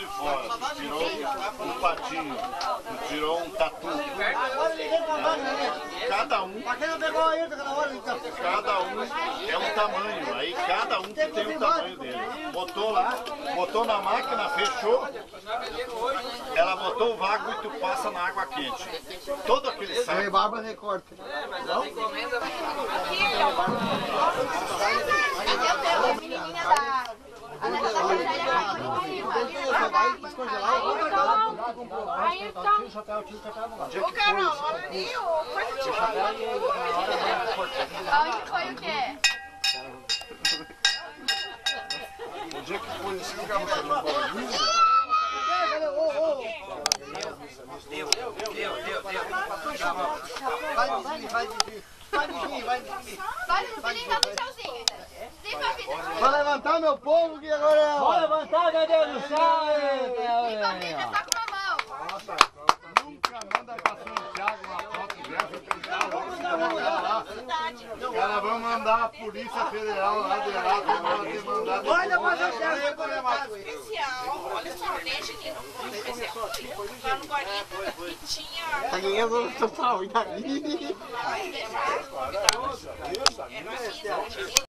de fora, tu tirou um patinho, tu tirou um tatu. Cada um é um tamanho, aí cada um que tem o tamanho dele. Botou lá, botou na máquina, fechou, ela botou o vago e tu passa na água quente. Todo aquele saco. Aí barba recorta. Não? Ô Carol, olha ali o coisa de Onde foi o quê? O dia que foi esse lugar Vai levantar meu povo que agora é. Vai levantar, meu Deus do céu! Limpa a vida só com uma mão. Nossa, nunca manda pra Santiago uma foto dessa. Os caras vão mandar a Polícia Federal lá de lá pra ter mandado. Olha, mas eu quero especial. Olha só, deixa aqui no especial. Lá no Guarinha que tinha. tá ganhando total, e daí? Vai deixar. É pra